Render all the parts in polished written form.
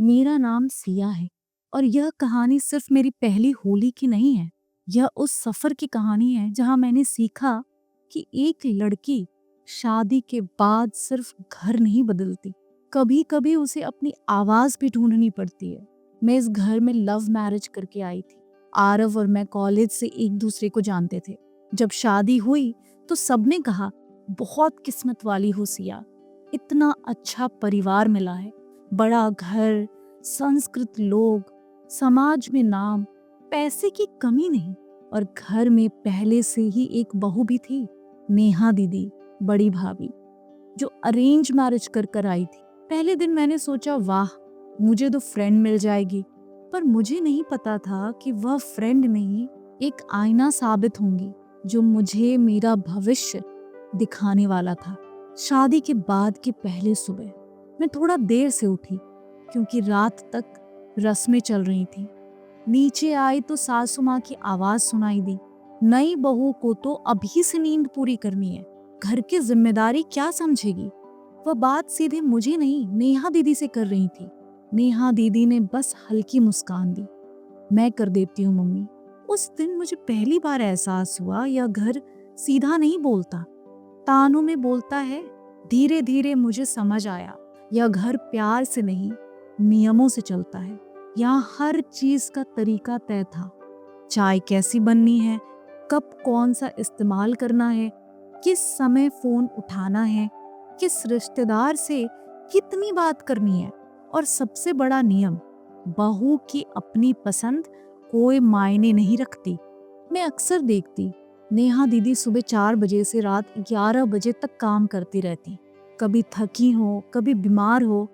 मेरा नाम सिया है और यह कहानी सिर्फ मेरी पहली होली की नहीं है। यह उस सफर की कहानी है जहां मैंने सीखा कि एक लड़की शादी के बाद सिर्फ घर नहीं बदलती, कभी कभी उसे अपनी आवाज भी ढूंढनी पड़ती है। मैं इस घर में लव मैरिज करके आई थी। आरव और मैं कॉलेज से एक दूसरे को जानते थे। जब शादी हुई तो सबने कहा, बहुत किस्मत वाली हो सिया, इतना अच्छा परिवार मिला है, बड़ा घर, संस्कृत लोग, समाज में नाम, पैसे की कमी नहीं। और घर में पहले से ही एक बहू भी थी, नेहा दीदी, बड़ी भाभी, जो अरेंज मैरिज कर आई थी। पहले दिन मैंने सोचा, वाह, मुझे तो फ्रेंड मिल जाएगी। पर मुझे नहीं पता था कि वह फ्रेंड नहीं, एक आईना साबित होंगी जो मुझे मेरा भविष्य दिखाने वाला था। शादी के बाद की पहली सुबह मैं थोड़ा देर से उठी क्योंकि रात तक रस्में चल रही थी। नीचे आई तो सासू माँ की आवाज सुनाई दी, नई बहू को तो अभी से नींद पूरी करनी है, घर की जिम्मेदारी क्या समझेगी। वह बात सीधे मुझे नहीं, नेहा दीदी से कर रही थी। नेहा दीदी ने बस हल्की मुस्कान दी, मैं कर देती हूँ मम्मी। उस दिन मुझे पहली बार एहसास हुआ, यह घर सीधा नहीं बोलता, तानों में बोलता है। धीरे धीरे मुझे समझ आया, यह घर प्यार से नहीं, नियमों से चलता है। यहाँ हर चीज का तरीका तय था। चाय कैसी बननी है, कब कौन सा इस्तेमाल करना है, किस समय फोन उठाना है, किस रिश्तेदार से कितनी बात करनी है। और सबसे बड़ा नियम, बहू की अपनी पसंद कोई मायने नहीं रखती। मैं अक्सर देखती, नेहा दीदी सुबह 4 बजे से रात 11 बजे तक काम करती रहती, कभी थकी हो, कभी बीमार हो,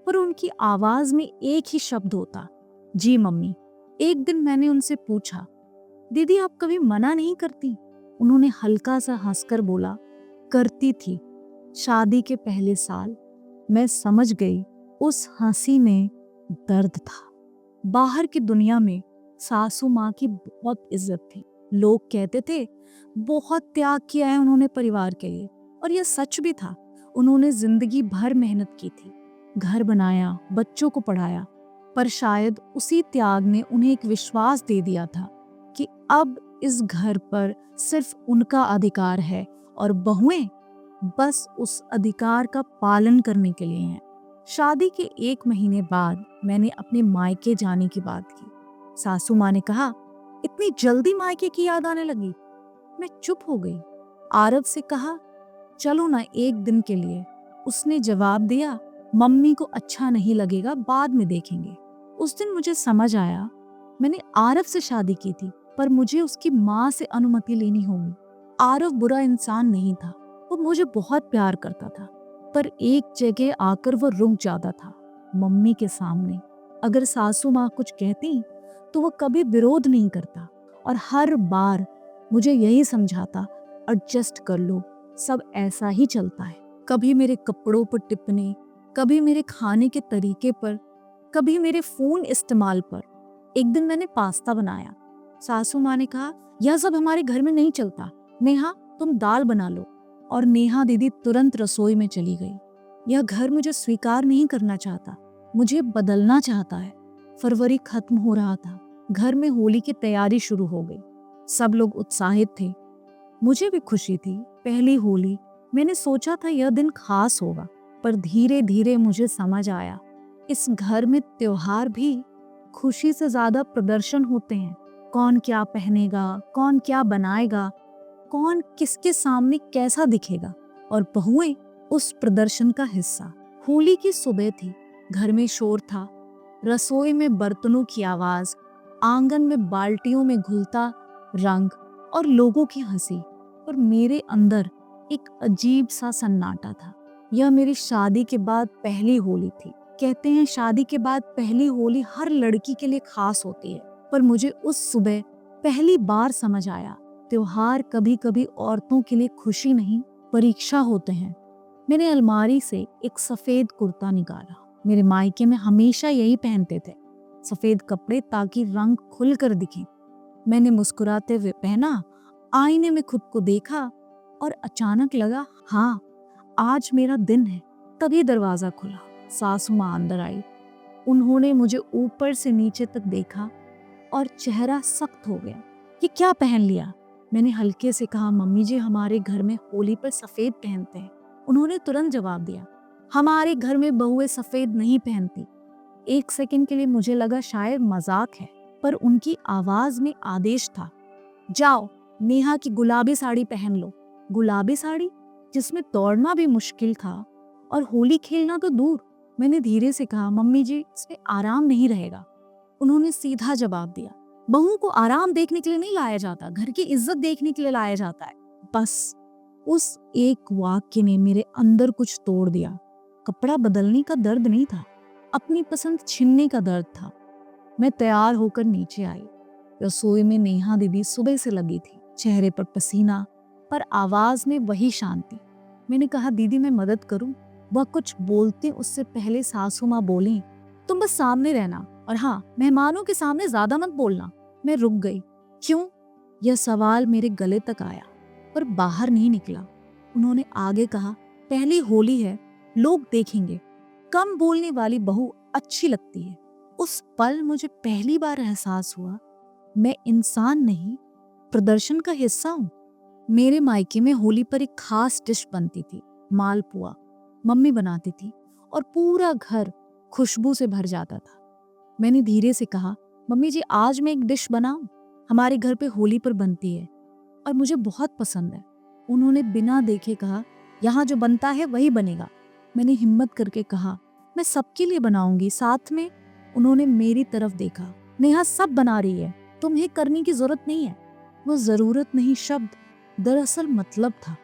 पर उनकी आवाज में एक ही शब्द होता, जी मम्मी। एक दिन मैंने उनसे पूछा, दीदी आप कभी मना नहीं करती? उन्होंने हल्का सा हंसकर बोला, करती थी, शादी के पहले साल। मैं समझ गई, उस हंसी में दर्द था। बाहर की दुनिया में सासू माँ की बहुत इज्जत थी। लोग कहते थे, बहुत त्याग किया है उन्होंने परिवार के लिए। और यह सच भी था। उन्होंने जिंदगी भर मेहनत की थी, घर बनाया, बच्चों को पढ़ाया। पर शायद उसी त्याग ने उन्हें एक विश्वास दे दिया था कि अब इस घर पर सिर्फ उनका अधिकार है और बहुएं बस उस अधिकार का पालन करने के लिए हैं। शादी के 1 महीने बाद मैंने अपने मायके जाने की बात की। सासू माँ ने कहा, इतनी जल्दी मायके की याद आने लगी? मैं चुप हो गई। आरव से कहा, चलो ना 1 दिन के लिए। उसने जवाब दिया, मम्मी को अच्छा नहीं लगेगा, बाद में देखेंगे। उस दिन मुझे समझ आया, मैंने आरव से शादी की थी, पर मुझे उसकी माँ से अनुमति लेनी होगी। आरव बुरा इंसान नहीं था, वो मुझे बहुत प्यार करता था। पर एक जगह आकर वो रुक जाता था, मम्मी के सामने। अगर सासू माँ कुछ कहती तो वो कभी विरोध नहीं करता, और हर बार मुझे यही समझाता, एडजस्ट कर लो, सब ऐसा ही चलता है। कभी मेरे कपड़ों पर टिप्पणी, कभी मेरे खाने के तरीके पर, कभी मेरे फोन इस्तेमाल पर। एक दिन मैंने पास्ता बनाया। सासू माँ ने कहा, यह सब हमारे घर में नहीं चलता, नेहा तुम दाल बना लो। और नेहा दीदी तुरंत रसोई में चली गई। यह घर मुझे स्वीकार नहीं करना चाहता, मुझे बदलना चाहता है। फरवरी खत्म हो रहा था, घर में होली की तैयारी शुरू हो गई। सब लोग उत्साहित थे, मुझे भी खुशी थी। पहली होली, मैंने सोचा था यह दिन खास होगा, पर धीरे धीरे मुझे समझ आया, इस घर में त्योहार भी खुशी से ज्यादा प्रदर्शन होते हैं। कौन क्या पहनेगा, कौन क्या बनाएगा, कौन किसके सामने कैसा दिखेगा, और बहुएं उस प्रदर्शन का हिस्सा। होली की सुबह थी, घर में शोर था, रसोई में बर्तनों की आवाज, आंगन में बाल्टियों में घुलता रंग और लोगों की हंसी। और मेरे अंदर एक अजीब सा सन्नाटा था। यह मेरी शादी के बाद पहली होली थी। कहते हैं शादी के बाद पहली होली हर लड़की के लिए खास होती है, पर मुझे उस सुबह पहली बार समझ आया, त्योहार कभी कभी औरतों के लिए खुशी नहीं, परीक्षा होते हैं। मैंने अलमारी से एक सफेद कुर्ता निकाला। मेरे मायके में हमेशा यही पहनते थे, सफेद कपड़े, ताकि रंग खुलकर दिखे। मैंने मुस्कुराते हुए पहना, आईने में खुद को देखा और अचानक लगा, हाँ आज मेरा दिन है। तभी दरवाजा खुला, सासू माँ अंदर आई। उन्होंने मुझे ऊपर से नीचे तक देखा और चेहरा सख्त हो गया। ये क्या पहन लिया? मैंने हल्के से कहा, मम्मी जी हमारे घर में होली पर सफेद पहनते हैं। उन्होंने तुरंत जवाब दिया, हमारे घर में बहुएं सफेद नहीं पहनती। एक सेकंड के लिए मुझे लगा शायद मजाक है, पर उनकी आवाज में आदेश था। जाओ नेहा की गुलाबी साड़ी पहन लो। गुलाबी साड़ी जिसमें दौड़ना भी मुश्किल था और होली खेलना तो दूर। मैंने धीरे से कहा, मम्मी जी इसमें आराम नहीं रहेगा। उन्होंने सीधा जवाब दिया, बहू को आराम देखने के लिए नहीं लाया जाता, घर की इज्जत देखने के लिए लाया जाता है। बस उस एक वाक्य ने मेरे अंदर कुछ तोड़ दिया। कपड़ा बदलने का दर्द नहीं था, अपनी पसंद छीनने का दर्द था। मैं तैयार होकर नीचे आई। रसोई में नेहा दीदी सुबह से लगी थी, चेहरे पर पसीना, पर आवाज में वही शांति। मैंने कहा, दीदी मैं मदद करूं? वह कुछ बोलते उससे पहले सासू माँ बोली, तुम बस सामने रहना, और हाँ, मेहमानों के सामने ज्यादा मत बोलना। मैं रुक गई। क्यों? यह सवाल मेरे गले तक आया पर बाहर नहीं निकला। उन्होंने आगे कहा, पहली होली है, लोग देखेंगे, कम बोलने वाली बहू अच्छी लगती है। उस पल मुझे पहली बार एहसास हुआ मैं इंसान नहीं, प्रदर्शन का हिस्सा हूँ। मेरे मायके में होली पर एक खास डिश बनती थी, मालपुआ। मम्मी बनाती थी और पूरा घर खुशबू से भर जाता था। मैंने धीरे से कहा, मम्मी जी आज मैं एक डिश बनाऊं? हमारे घर पे होली पर बनती है और मुझे बहुत पसंद है। उन्होंने बिना देखे कहा, यहाँ जो बनता है वही बनेगा। मैंने हिम्मत करके कहा, मैं सबके लिए बनाऊंगी, साथ में। उन्होंने मेरी तरफ देखा, नेहा सब बना रही है, तुम्हें करने की जरूरत नहीं है। वो जरूरत नहीं शब्द दरअसल मतलब था।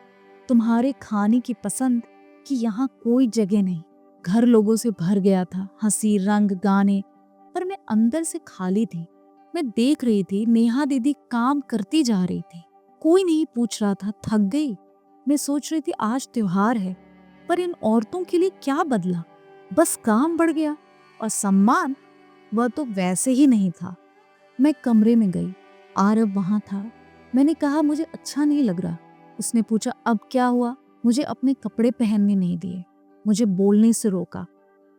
तुम्हारे खाने की पसंद की यहाँ कोई जगह नहीं। घर लोगों से भर गया था, हंसी, रंग, गाने, पर मैं अंदर से खाली थी। मैं देख रही थी नेहा दीदी काम करती जा रही थी, कोई नहीं पूछ रहा था थक गई। मैं सोच रही थी आज त्योहार है, पर इन औरतों के लिए क्या बदला? बस काम बढ़ गया और सम्मान वह तो वैसे ही नहीं था। मैं कमरे में गई, आरव वहां था। मैंने कहा, मुझे अच्छा नहीं लग रहा। उसने पूछा, अब क्या हुआ? मुझे अपने कपड़े पहनने नहीं दिए, मुझे बोलने से रोका,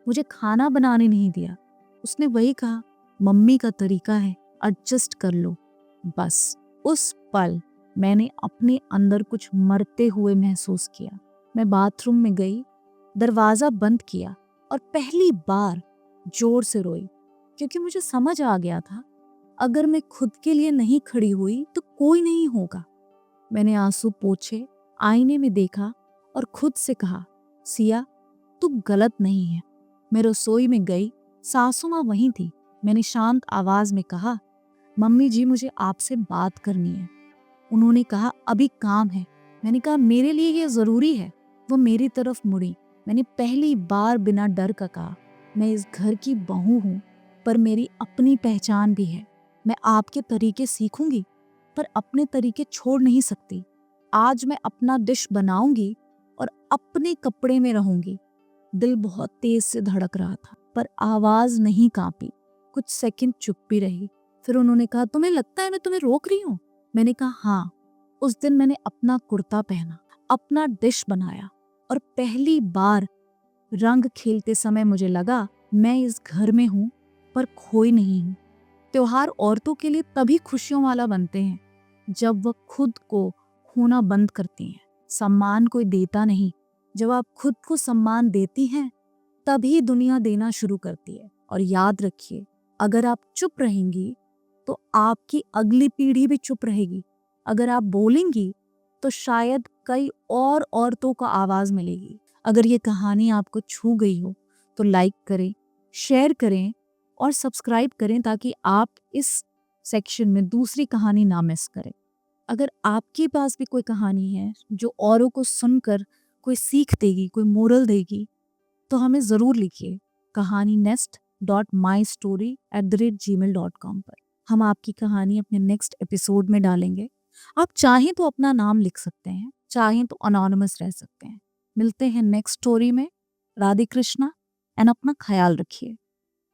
मुझे खाना बनाने नहीं दिया। उसने वही कहा, मम्मी का तरीका है, एडजस्ट कर लो। बस उस पल मैंने अपने अंदर कुछ मरते हुए महसूस किया। मैं बाथरूम में गई, दरवाजा बंद किया और पहली बार जोर से रोई, क्योंकि मुझे समझ आ गया था अगर मैं खुद के लिए नहीं खड़ी हुई तो कोई नहीं होगा। मैंने आंसू पोंछे, आईने में देखा और खुद से कहा, सिया तू गलत नहीं है। मैं रसोई में गई, सासू माँ वहीं थी। मैंने शांत आवाज में कहा, मम्मी जी मुझे आपसे बात करनी है। उन्होंने कहा, अभी काम है। मैंने कहा, मेरे लिए ये जरूरी है। वो मेरी तरफ मुड़ी। मैंने पहली बार बिना डर का कहा, मैं इस घर की बहू हूँ, पर मेरी अपनी पहचान भी है। मैं आपके तरीके सीखूंगी, पर अपने तरीके छोड़ नहीं सकती। आज मैं अपना डिश बनाऊंगी और अपने कपड़े में रहूंगी। दिल बहुत तेज से धड़क रहा था, पर आवाज नहीं कांपी। कुछ सेकंड चुप्पी रही। फिर उन्होंने कहा, तुम्हें लगता है मैं तुम्हें रोक रही हूँ? मैंने कहा, हाँ। उस दिन मैंने अपना कुर्ता पहना, अपना डिश बनाया और पहली बार रंग खेलते समय मुझे लगा मैं इस घर में हूँ, पर खोई नहीं हूँ। त्योहार औरतों के लिए तभी खुशियों वाला बनते हैं जब वह खुद को खोना बंद करती हैं। सम्मान कोई देता नहीं, जब आप खुद को सम्मान देती हैं तभी दुनिया देना शुरू करती है। और याद रखिए, अगर आप चुप रहेंगी तो आपकी अगली पीढ़ी भी चुप रहेगी। अगर आप बोलेंगी तो शायद कई और औरतों को आवाज मिलेगी। अगर ये कहानी आपको छू गई हो तो लाइक करें, शेयर करें और सब्सक्राइब करें, ताकि आप इस सेक्शन में दूसरी कहानी ना मिस करें। अगर आपके पास भी कोई कहानी है जो औरों को सुनकर कोई सीख देगी, कोई मोरल देगी, तो हमें ज़रूर लिखिए कहानी nest.mystory@gmail.com पर। हम आपकी कहानी अपने नेक्स्ट एपिसोड में डालेंगे। आप चाहें तो अपना नाम लिख सकते हैं, चाहें तो अनोनिमस रह सकते हैं। मिलते हैं नेक्स्ट स्टोरी में। राधे कृष्णा एंड अपना ख्याल रखिए।